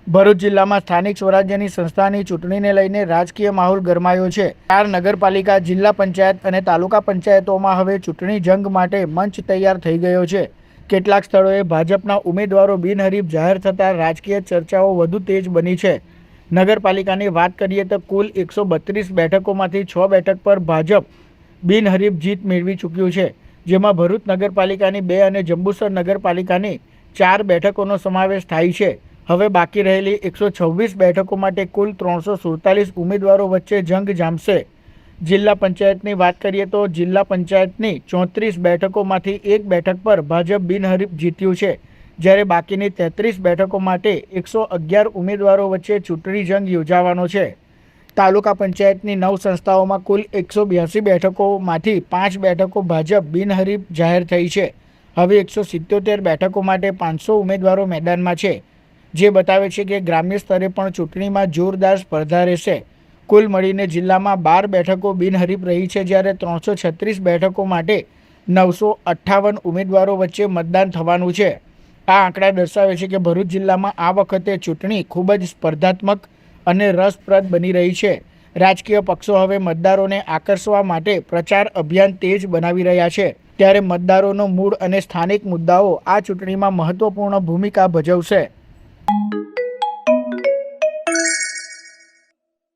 ભરૂચ જિલ્લામાં સ્થાનિક સ્વરાજ્યની સંસ્થાની ચૂંટણીને લઈને રાજકીય માહોલ ગરમાયો છે। 4 નગરપાલિકા, જિલ્લા પંચાયત અને તાલુકા પંચાયતોમાં હવે ચૂંટણી જંગ માટે મંચ તૈયાર થઈ ગયો છે। કેટલાક સ્થળોએ ભાજપના ઉમેદવારો બિનહરીફ જાહેર થતાં રાજકીય ચર્ચાઓ વધુ તેજ બની છે। નગરપાલિકાની વાત કરીએ તો કુલ 132 બેઠકોમાંથી 6 બેઠક પર ભાજપ બિનહરીફ જીત મેળવી ચૂક્યું છે, જેમાં ભરૂચ નગરપાલિકાની 2 અને જંબુસર નગરપાલિકાની 4 બેઠકોનો સમાવેશ થાય છે। હવે બાકી રહેલી 126 બેઠકો માટે કુલ 347 ઉમેદવારો વચ્ચે જંગ જામશે। જિલ્લા પંચાયતની વાત કરીએ તો જિલ્લા પંચાયતની 34 બેઠકોમાંથી 1 બેઠક પર ભાજપ બિનહરીફ જીત્યું છે, જ્યારે બાકીની 33 બેઠકો માટે 111 ઉમેદવારો વચ્ચે ચૂંટણી જંગ યોજાવાનો છે। તાલુકા પંચાયતની 9 સંસ્થાઓમાં કુલ 182 બેઠકોમાંથી 5 બેઠકો ભાજપ બિનહરીફ જાહેર થઈ છે। હવે 177 બેઠકો માટે 500 ઉમેદવારો મેદાનમાં છે, જે બતાવે છે કે ગ્રામ્ય સ્તરે પણ ચૂંટણીમાં જોરદાર સ્પર્ધા રહેશે। કુલ મળીને જિલ્લામાં 12 બેઠકો બિનહરીફ રહી છે, જ્યારે 336 બેઠકો માટે 958 ઉમેદવારો વચ્ચે મતદાન થવાનું છે। આ આંકડા દર્શાવે છે કે ભરૂચ જિલ્લામાં આ વખતે ચૂંટણી ખૂબ જ સ્પર્ધાત્મક અને રસપ્રદ બની રહી છે। રાજકીય પક્ષો હવે મતદારોને આકર્ષવા માટે પ્રચાર અભિયાન તેજ બનાવી રહ્યા છે, ત્યારે મતદારોનો મૂડ અને સ્થાનિક મુદ્દાઓ આ ચૂંટણીમાં મહત્વપૂર્ણ ભૂમિકા ભજવશે।